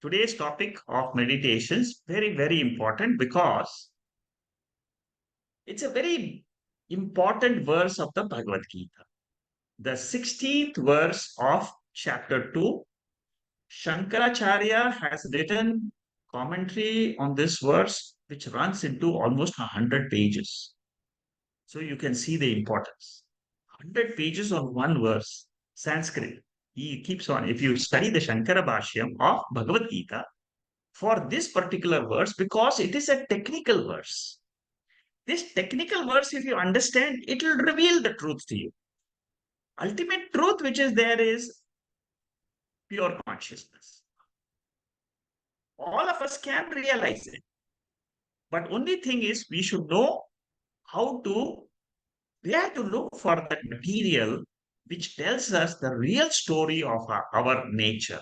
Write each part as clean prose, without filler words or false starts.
today's topic of meditations very, very important because it's a very important verse of the Bhagavad Gita. The 16th verse of chapter 2. Shankaracharya has written commentary on this verse, which runs into almost 100 pages. So you can see the importance. 100 pages on one verse, Sanskrit. He keeps on. If you study the Shankara Bhashyam of Bhagavad Gita, for this particular verse, because it is a technical verse. This technical verse, if you understand, it will reveal the truth to you. Ultimate truth which is there is pure consciousness. All of us can realize it. But only thing is we should know how to, where to look for that material which tells us the real story of our nature.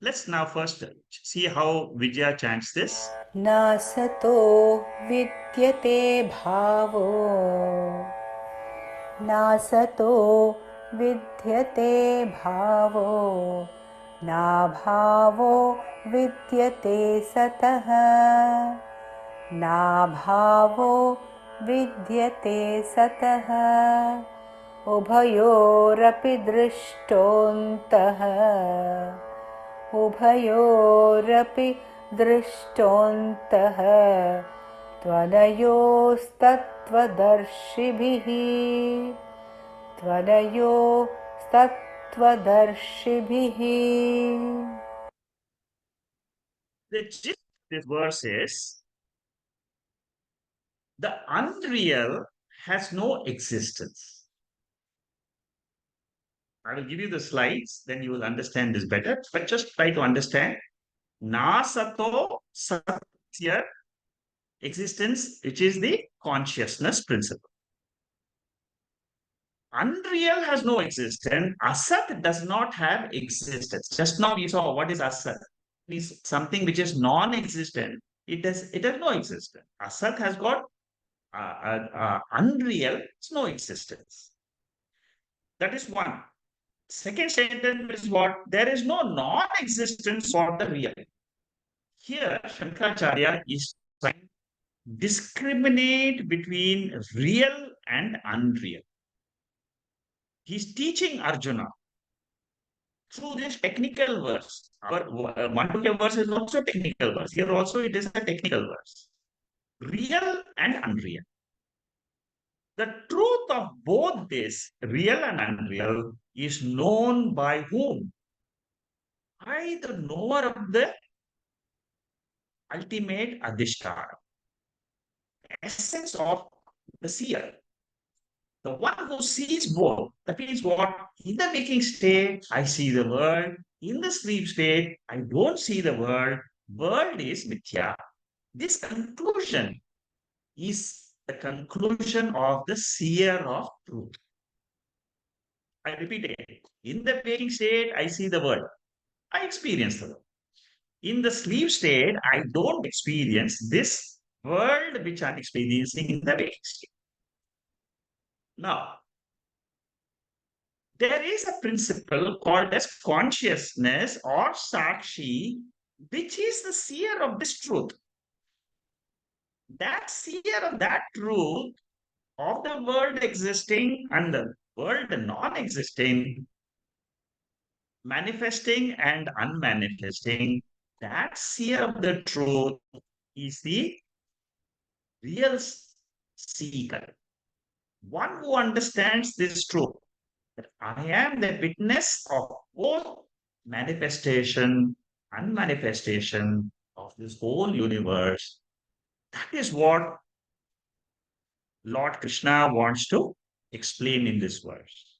Let's now first see how Vijaya chants this. नासतो विद्यते भावो नासतो विद्यते भावो नाभावो विद्यते सतः नाभावो विद्यते सतः उभयोरपि दृष्टोऽन्तः उभयोरपि दृष्टोऽन्तः त्वनयोस्तत्त्वदर्शिभिः त्वनयोस्तत्त्वदर्शिभिः. The gist of this verse is the unreal has no existence. I will give you the slides, then you will understand this better. But just try to understand. Na sato satya existence, which is the consciousness principle. Unreal has no existence. Asat does not have existence. Just now we saw what is asat. It is something which is non-existent. It has no existence. Asat has got unreal, it's no existence. That is one. Second sentence is what? There is no non-existence for the real. Here, Shankaracharya is trying to discriminate between real and unreal. He's teaching Arjuna through this technical verse. Our Mandukya verse is also technical verse. Here also it is a technical verse. Real and unreal. The truth of both this, real and unreal, is known by whom? By the knower of the ultimate adhisthana, essence of the seer. The one who sees both. That means what? In the waking state, I see the world. In the sleep state, I don't see the world. World is mithya. This conclusion is the conclusion of the seer of truth. I repeat again. In the waking state, I see the world. I experience the world. In the sleep state, I don't experience this world which I'm experiencing in the waking state. Now, there is a principle called as consciousness or sakshi, which is the seer of this truth. That seer of that truth of the world existing and the world non-existing, manifesting and unmanifesting, that seer of the truth is the real seeker. One who understands this truth, that I am the witness of both manifestation and manifestation of this whole universe. That is what Lord Krishna wants to explain in this verse.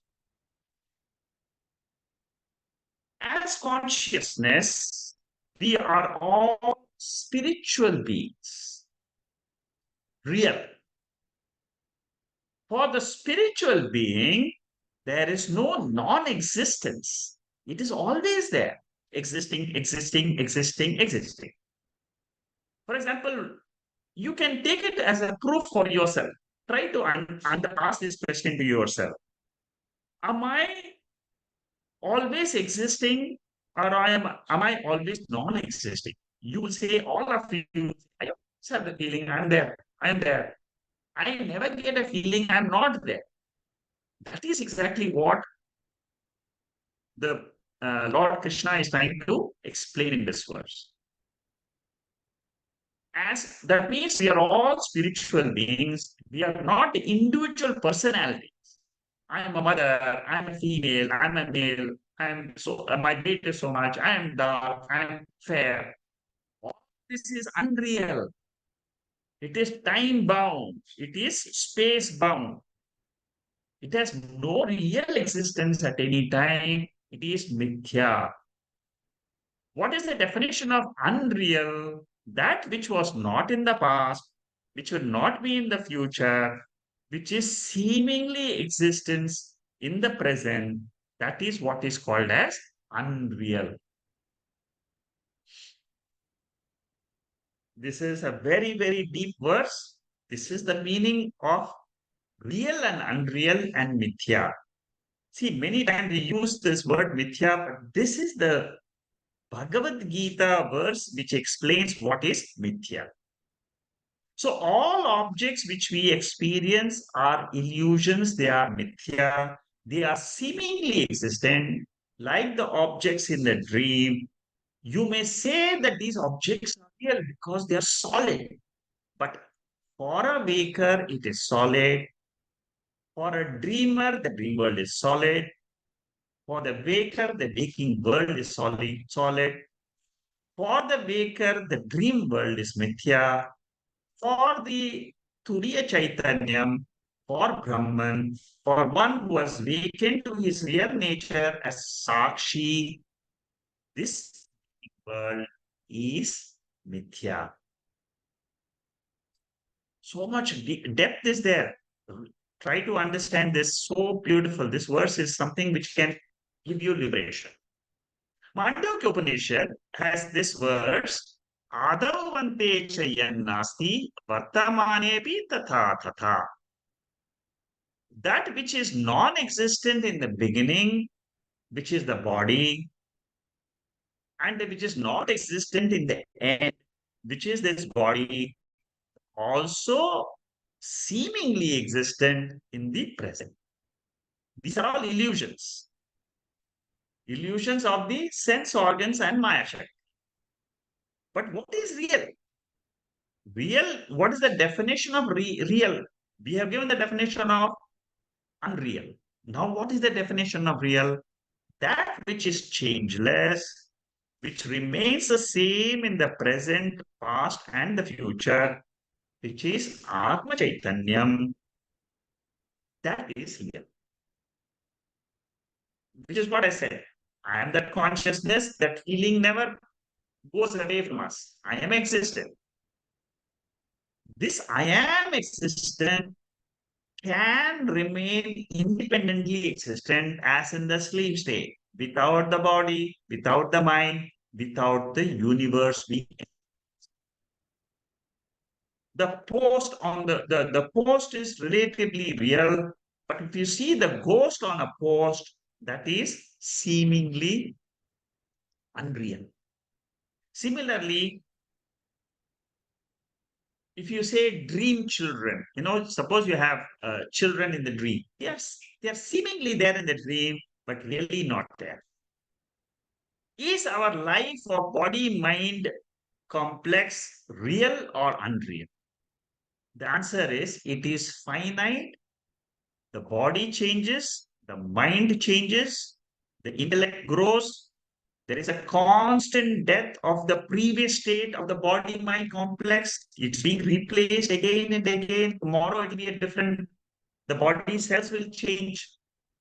As consciousness, we are all spiritual beings, real. For the spiritual being, there is no non-existence. It is always there, existing, existing, existing, existing. For example, you can take it as a proof for yourself. Try to ask this question to yourself. Am I always existing or am I always non-existing? You will say, all of you, I always have the feeling I'm there. I'm there. I never get a feeling I'm not there. That is exactly what the Lord Krishna is trying to explain in this verse. As that means we are all spiritual beings. We are not individual personalities. I am a mother. I'm a female. I'm a male. I'm so my weight is so much. I am dark. I am fair. All this is unreal. It is time bound. It is space bound. It has no real existence at any time. It is mithya. What is the definition of unreal? That which was not in the past, which will not be in the future, which is seemingly existence in the present. That is what is called as unreal. This is a very, very deep verse. This is the meaning of real and unreal and mithya. See, many times we use this word mithya, but this is the Bhagavad Gita verse which explains what is mithya. So all objects which we experience are illusions, they are mithya, they are seemingly existent, like the objects in the dream. You may say that these objects are real because they are solid, but for a waker, it is solid. For a dreamer, the dream world is solid. For the waker, the waking world is solid. For the waker, the dream world is mithya. For the Turiya Chaitanyam, for Brahman, for one who has wakened to his real nature as Sakshi, this world is mithya. So much depth is there. Try to understand this. So beautiful. This verse is something which can give you liberation. Mandukya Upanishad has this verse, Adavante chayannasti vartamanepi tatha tatha. That which is non-existent in the beginning, which is the body, and which is not existent in the end, which is this body, also seemingly existent in the present. These are all illusions, illusions of the sense organs and Maya Shakti. But what is real? Real, what is the definition of real? We have given the definition of unreal. Now, what is the definition of real? That which is changeless, which remains the same in the present, past, and the future, which is Atma Chaitanyam, that is real. Which is what I said. I am that consciousness, that feeling never goes away from us. I am existent. This I am existent can remain independently existent as in the sleep state, without the body, without the mind, without the universe. The post on the post is relatively real, but if you see the ghost on a post, that is seemingly unreal. Similarly, if you say dream children, suppose you have children in the dream. Yes, they are seemingly there in the dream, but really not there. Is our life or body mind complex real or unreal? The answer is it is finite. The body changes, the mind changes, the intellect grows. There is a constant death of the previous state of the body mind complex. It's being replaced again and again. Tomorrow it will be a different, the body cells will change,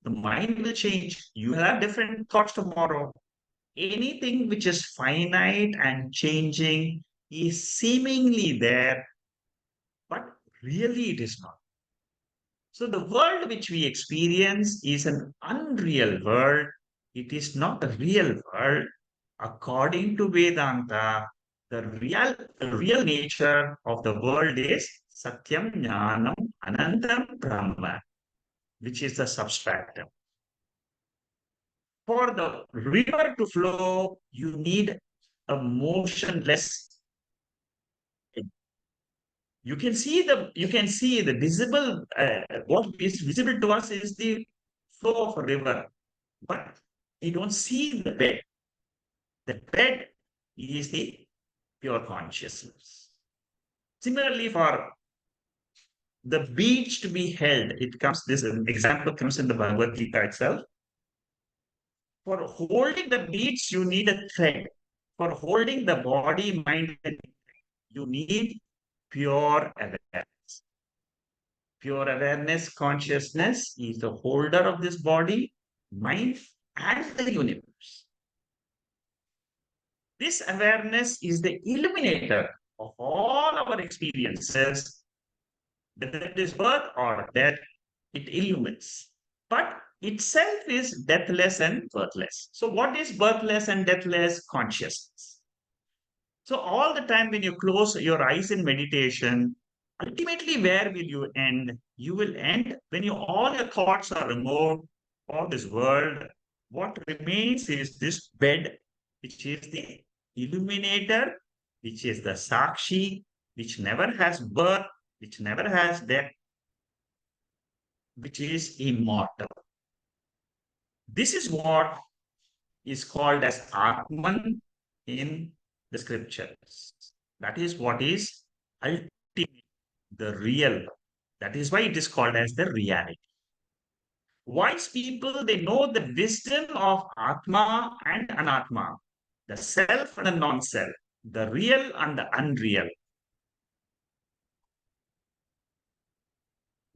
the mind will change. You will have different thoughts tomorrow. Anything which is finite and changing is seemingly there, but really it is not. So the world which we experience is an unreal world. It is not a real world. According to Vedanta, the real nature of the world is Satyam Jnanam Anantam Brahma, which is the substratum. For the river to flow, you need a motionless. You can see the visible. What is visible to us is the flow of a river, but you don't see the bed. The bed is the pure consciousness. Similarly, for the beach to be held, it comes. This example comes in the Bhagavad Gita itself. For holding the beach, you need a thread. For holding the body, mind, you need pure awareness. Pure awareness, consciousness is the holder of this body, mind, and the universe. This awareness is the illuminator of all our experiences, whether it is birth or death, it illumines. But itself is deathless and birthless. So, what is birthless and deathless? Consciousness. So, all the time when you close your eyes in meditation, ultimately, where will you end? You will end when all your thoughts are removed, all this world. What remains is this bed, which is the illuminator, which is the Sakshi, which never has birth, which never has death, which is immortal. This is what is called as Atman in the scriptures. That is what is ultimate, the real. That is why it is called as the reality. Wise people, they know the wisdom of Atma and Anatma, the self and the non-self, the real and the unreal.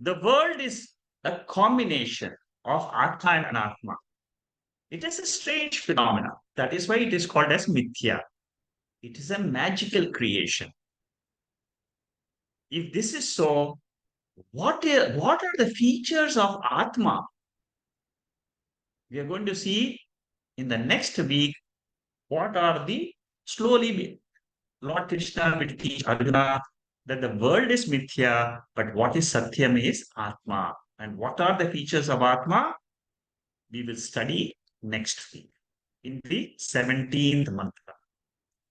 The world is a combination of Atma and Anatma. It is a strange phenomenon. That is why it is called as Mithya. It is a magical creation. If this is so, what are the features of Atma? We are going to see in the next week what are the slowly Lord Krishna will teach Arjuna that the world is Mithya, but what is Satyam is Atma. And what are the features of Atma? We will study next week in the 17th mantra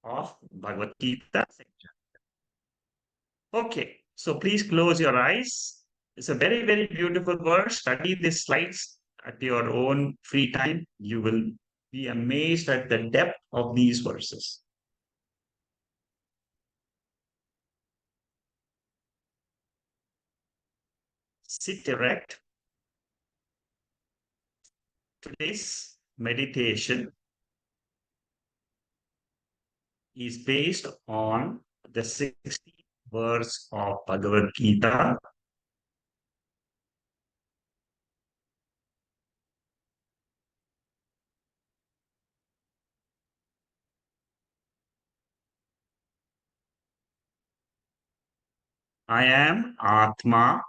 of Bhagavad Gita section. Okay, so please close your eyes. It's a very, very beautiful verse. Study these slides at your own free time. You will be amazed at the depth of these verses. Sit erect. Today's meditation is based on the 16th verse of Bhagavad Gita. I am Atma,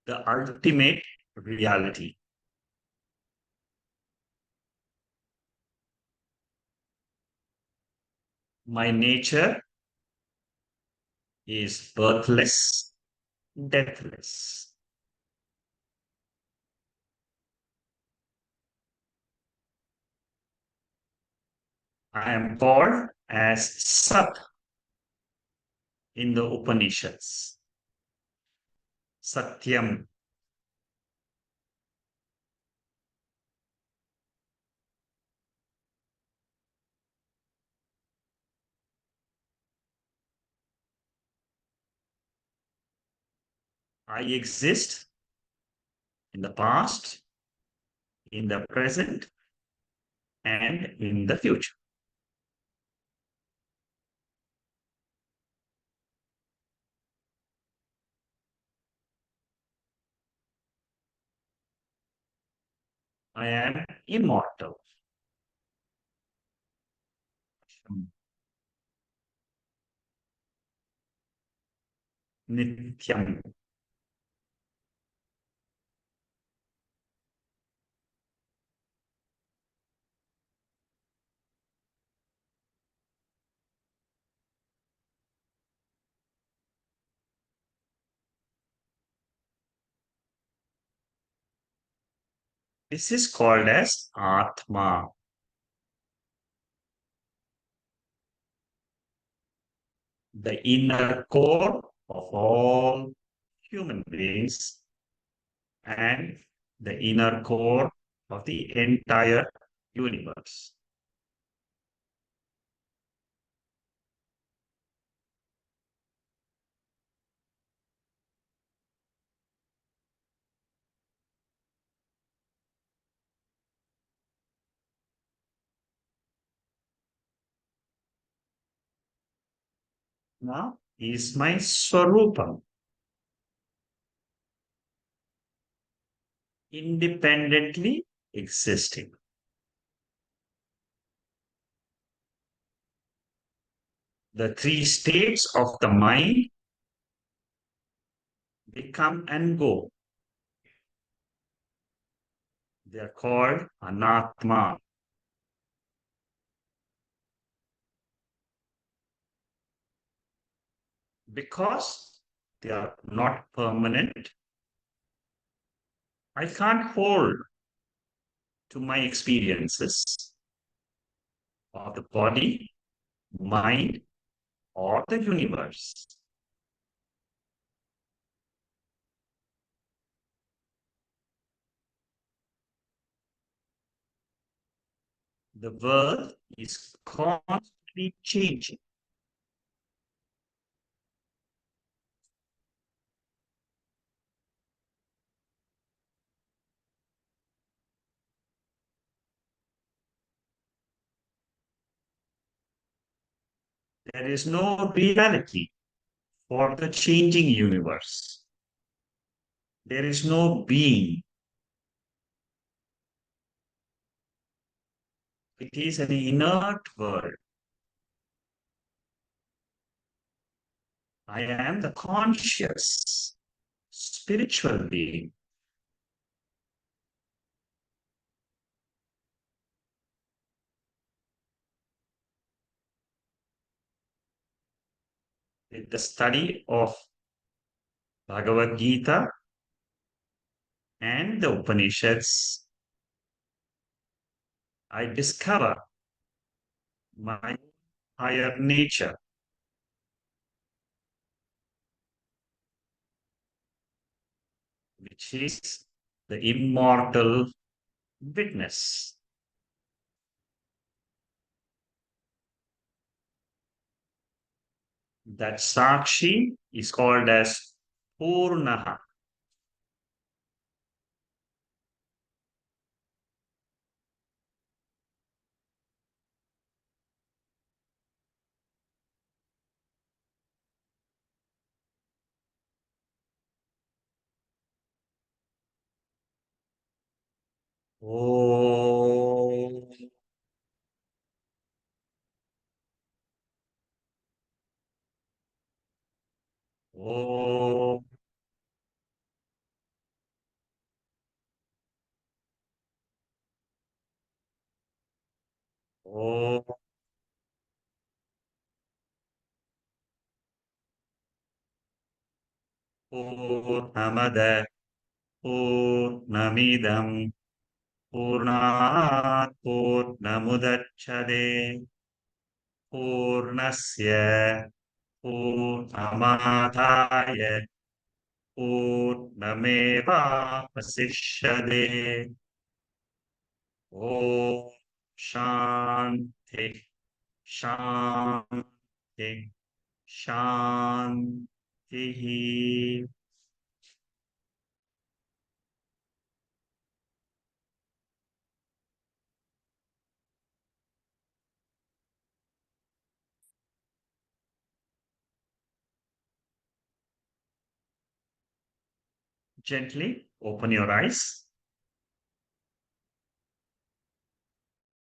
the ultimate reality. My nature is birthless, deathless. I am called as Sat in the Upanishads. Satyam. I exist in the past, in the present, and in the future. I am immortal. Nityam. This is called as Atma, the inner core of all human beings and the inner core of the entire universe. Now is my Swarupam, independently existing. The three states of the mind, they come and go. They are called Anatma because they are not permanent. I can't hold to my experiences of the body, mind, or the universe. The world is constantly changing. There is no reality for the changing universe. There is no being. It is an inert world. I am the conscious spiritual being. With the study of Bhagavad Gita and the Upanishads, I discover my higher nature, which is the immortal witness. That Sakshi is called as Purnaha. Oh, oh, oh, Purnamada, Purnamidam, Purnat, Purnamudachade, Purnasya, Purnamadaya, Purnameva Vasishyade. Om Shanti, Shanti, Shanti. Gently open your eyes.